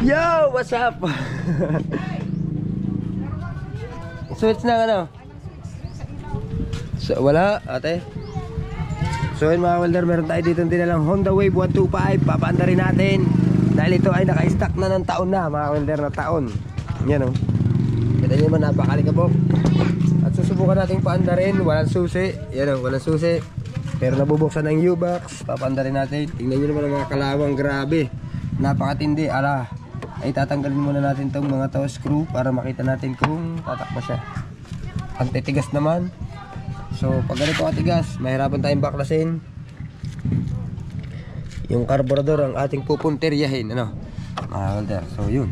Yo, what's up? Switch na ano? So, wala, ate. So yun mga welder, meron tayo dito dinalang Honda Wave 125. Papaanda rin natin dahil ito ay naka-stack na ng taon na, mga welder, na taon. Yan o. Kita nyo naman, napakalikabok. At susubukan natin paanda rin. Walang susi. Yan o, walang susi. Pero nabubuksan ng U-box. Papaanda rin natin. Tingnan nyo naman ang mga kalawang, grabe. Napakatindi. Ala, ay tatanggalin muna natin tong mga toe screw para makita natin kung tatakba siya. Ang titigas naman. So pag ganito katigas, mahirapan tayong baklasin yung karburador, ang ating pupunteryahin, ano, mga welder. So yun,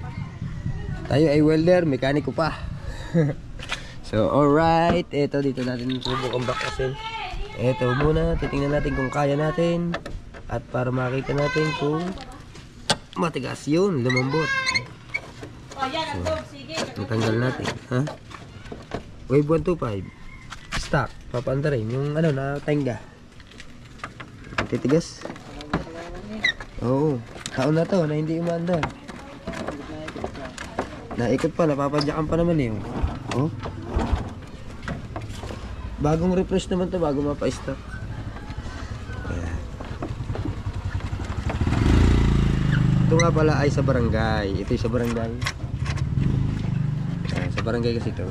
tayo ay welder, mekaniko pa. So alright, eto dito natin subukang baklasin. Eto muna, titingnan natin kung kaya natin. At para makita natin kung matigas yun, lumambot. So, natanggal natin, ha? Wave 125 stock, papaanda rin yung ano na tenga. Titigas. Oo, taon na to na hindi umanda. Naikot pa, napapadyakan pa naman eh. Oh, bagong refresh naman to, bago mapa-stock. Ito nga pala ay sa barangay. Ito yung sa barangay. Sa barangay kasi ito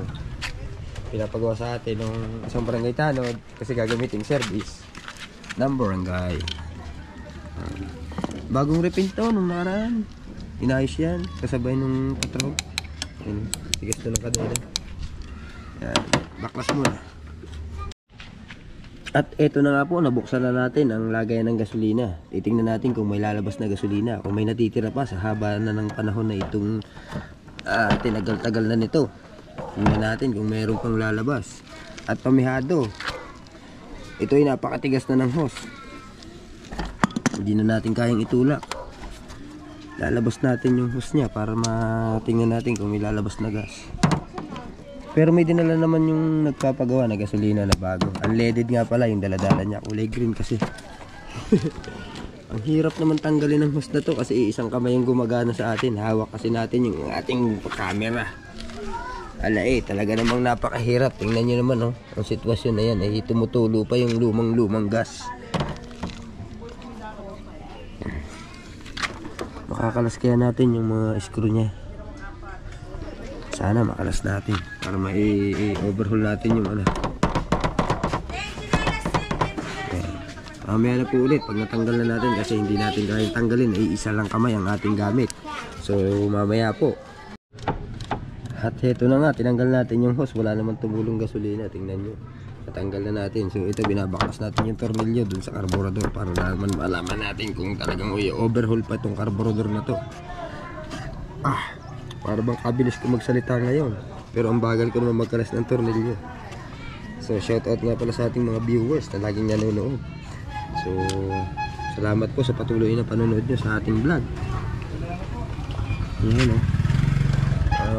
pinapagawa sa atin ng isang barangay tanod kasi gagamitin service ng barangay. Bagong repaint to nung nakaraan. Inayos yan kasabay nung patrol. Tigas to ng kadena. Yan, baklas muna. At eto na nga po, nabuksan na natin ang lagayan ng gasolina. Titingnan natin kung may lalabas na gasolina, kung may natitira pa sa haba na ng panahon na itong tinagal-tagal na nito. Tingnan natin kung mayroon pang lalabas. At pamihado, ito ay napakatigas na ng hose. Hindi na natin kayang itulak. Lalabas natin yung hose niya para matingnan natin kung may lalabas na gas. Pero may dinala naman yung nagpapagawa na gasolina na bago. Unleaded nga pala yung daladala niya. Kulay green kasi. Ang hirap naman tanggalin ng hose na to kasi isang kamay yung gumagana sa atin. Hawak kasi natin yung ating camera. Ala talaga namang napakahirap. Tingnan nyo naman oh, ang sitwasyon na yan ay tumutulo pa yung lumang gas. Makakalas kaya natin yung mga screw nya. Sana makalas natin para ma-overhaul natin yung ano. Mamaya na po ulit pag natanggal na natin kasi hindi natin kayang tanggalin, ay isa lang kamay ang ating gamit. So mamaya po. At heto na nga, tinanggal natin yung hose. Wala naman tumulong gasolina, tingnan nyo. Natanggal na natin. So ito, binabaklas natin yung tornilyo dun sa karburador para naman malaman natin kung talagang overhaul pa itong karburador na to. Para bang kabilis ko magsalita ngayon, pero ang bagal ko naman magkalas ng tornilyo. So shoutout nga pala sa ating mga viewers na laging nanonood. So salamat po sa patuloy na panonood nyo sa ating vlog. Yan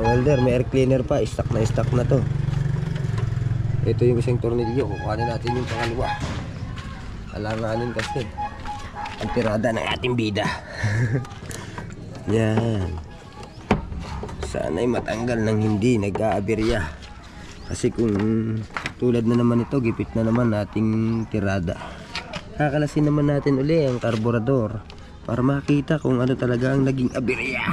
welder, may air cleaner pa, stock na to. Ito yung isang tornilyo, kukuhanin natin yung pangalawa. Alanganin kasi ang tirada ng ating bida. Yan, sana'y matanggal ng hindi nag-aaberya. Kasi kung tulad na naman ito, gipit na naman nating tirada. Kakalasin naman natin uli ang karburador para makita kung ano talaga ang naging aberya.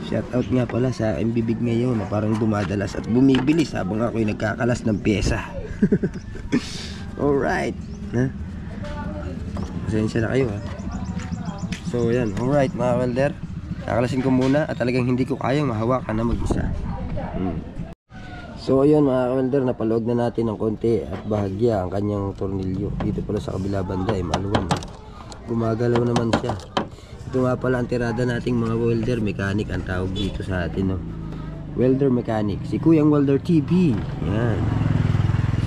Shoutout nga pala sa aking bibig ngayon na parang dumadalas at bumibilis habang ako'y nagkakalas ng pyesa. Alright, pasensya na kayo ha. So yan, alright mga welder, kakalasin ko muna at talagang hindi ko kayang mahawakan na mag-isa. So ayun mga welder, napaluwag na natin ng konti at bahagya ang kanyang tornilyo. Dito pala sa kabila banda ay maluwag. Gumagalaw naman siya. Ito nga pala ang tirada nating mga welder mechanic ang tawag dito sa atin, no? Welder mechanic, si Kuyang Welder TV. Yan.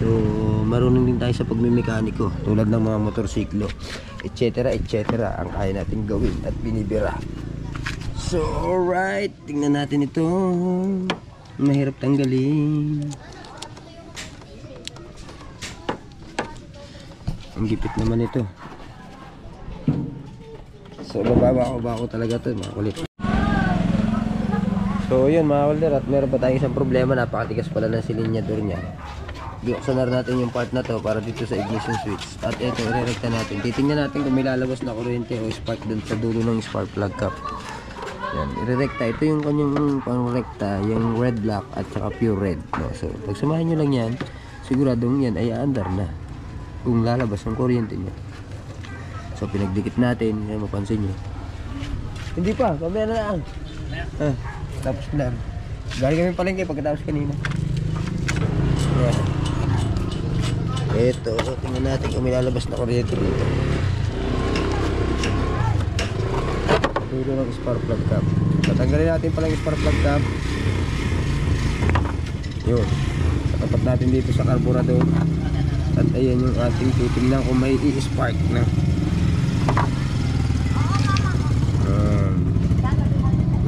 So marunong din tayo sa pagmimekaniko tulad ng mga motorsiklo, etc. ang kaya natin gawin at binibira. So alright, tingnan natin ito. Mahirap tanggalin. Ang gipit naman ito. So bababa ko talaga to, mga kulit. So yun mga welder, at meron pa tayong isang problema. Napakatigas pala ng silinyador niya. Buksan na natin yung part na to para dito sa ignition switch. At ito, irerekta natin. Titingnan natin kung may lalabas na kuryente o spark dun sa dulo ng spark plug cap. Yan, irerekta. Ito yung kanyang pangrekta, yung red black at saka pure red. No? So pagsamahin nyo lang yan, siguradong yan ay aandar na kung lalabas ng kuryente niya. So pinagdikit natin, yan mapansin nyo. Hindi pa, mamaya na lang. Tapos lang. Galing kami palengke pagkatapos kanina. Yan. Ito, tingnan natin kung may lalabas na kuryente dito. Dulo ng spark plug cap. Tatanggalin natin pala yung spark plug cap. Yun. Tatapat natin dito sa carburetor. At ayan yung ating titingnan kung may i-spark na.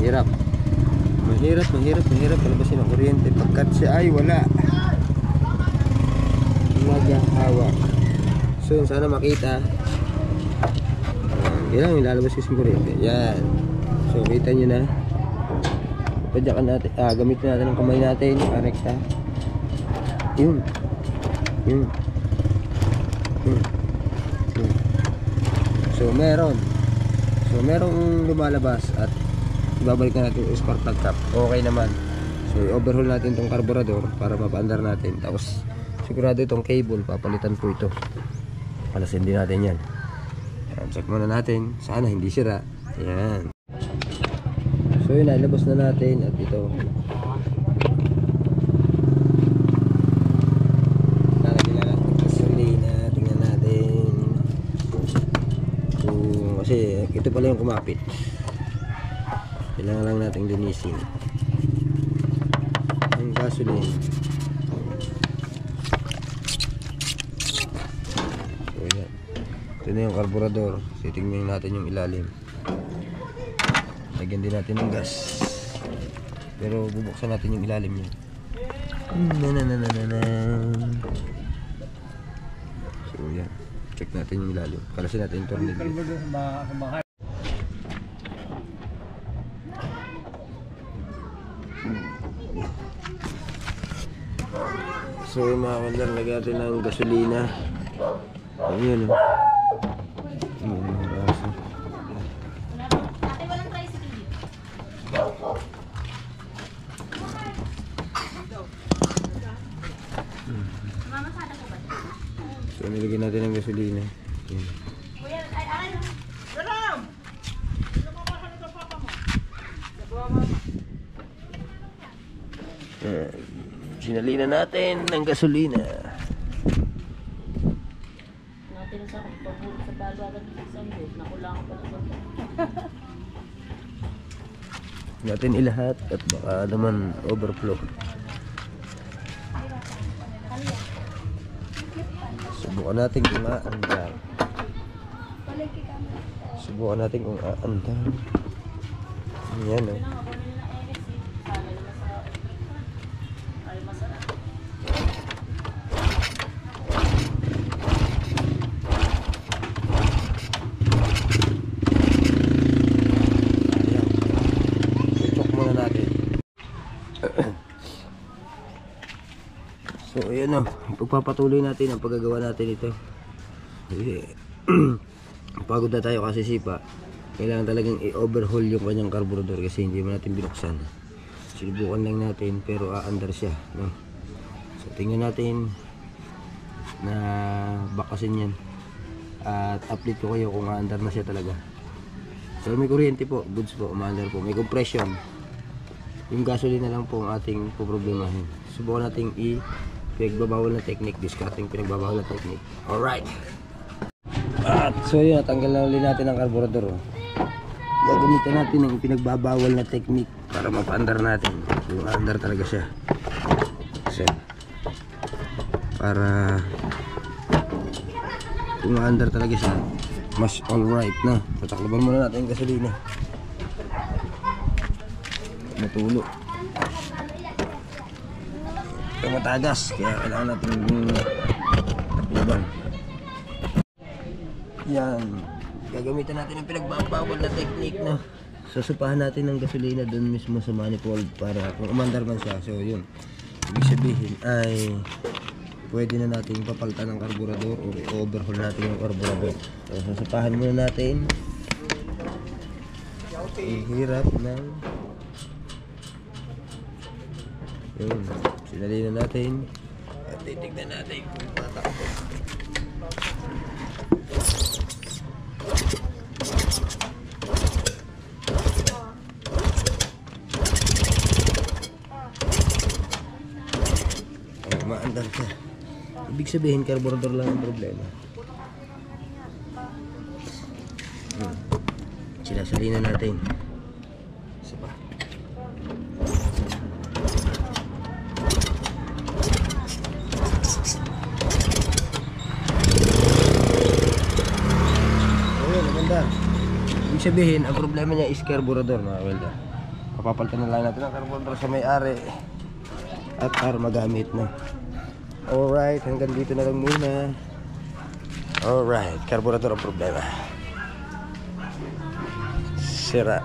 Hirap. Mahirap palabasin ang kuryente pagkat siya ay wala naghahawak. So yun, sana makita. Yan, ilalabas kasi yung kuryente. Yan. So kita nyo na. Padyakan natin, gamitin natin ang kamay natin para rekta. Yun. So merong lumalabas at ibabalik na natin yung spark plug cap. Okay naman. So i-overhaul natin itong carburetor para mapaandar natin. Tapos sigurado itong cable papalitan po ito. Palasin din natin yan. Ayan, check muna natin. Sana hindi sira. Ayan. So yun, nalabas na natin. At ito, lalagyan na natin gasolina. Tingnan natin. So, kasi ito pala yung kumapit. Kailangan lang natin linisin ang gasoline. So yan, ito na yung carburetor. Titingnan natin yung ilalim. Lagyan din natin ng gas, pero bubuksan natin yung ilalim niya. So yan, check natin yung ilalim. Kalasin natin yung tornilyo. So yung mga kandar, lagyan natin ng gasolina. Ayan o. So nilagyan natin ng gasolina. Ayan. Sinalina natin ng gasolina. Natin sa pagbulo sa balagan ng sandok, nakulang pa na Natin ilahat at baka naman overflow. Subukan natin kung aandar. Subukan natin kung aandar. Yan o. So ayan o, pagpapatuloy natin ang paggagawa natin ito. Pagod na tayo kasi sipa. Kailangan talagang i-overhaul yung kanyang carburetor kasi hindi mo natin binuksan. Sinubukan lang natin pero aandar siya, no? So tingnan natin na bakasin yan. At update ko kayo kung aandar na siya talaga. So may kuryente po, goods po, umaandar po. May compression. Yung gasolina lang po ang ating problemahin. Subukan natin pinagbabawal na technique, discarding pinagbabawal na technique. Alright. At so yun, natanggal na ulit natin ang carburetor. Gagamitan natin ang pinagbabawal na technique para mapaandar natin. So andar talaga siya. So para kung maandar talaga siya, mas alright na. Tatakloban muna natin yung gasolina. Matulo. Ito matagas, kaya kailangan natin takloban. Yan. Gagamitan natin ang pinagbabawal na technique na susupahan natin ng gasolina doon mismo sa manifold para kung umandar man siya. So yun, ibig sabihin ay pwede na natin papalitan ng karburador o overhaul natin yung karburador. So susupahan muna natin. Hirap ng yun, sinali na natin at titignan natin kung tatakbo. Maandar ka. Ibig sabihin carburetor lang ang problema. Sinasali na natin. Isa pa. Ayun, maganda. Ibig sabihin ang problema niya is carburetor, mga welder. Papapalitan na lang natin ang carburetor sa may-ari at para magamit na. Alright, hanggang dito na lang muna. Alright, carburetor ang problema. Sira.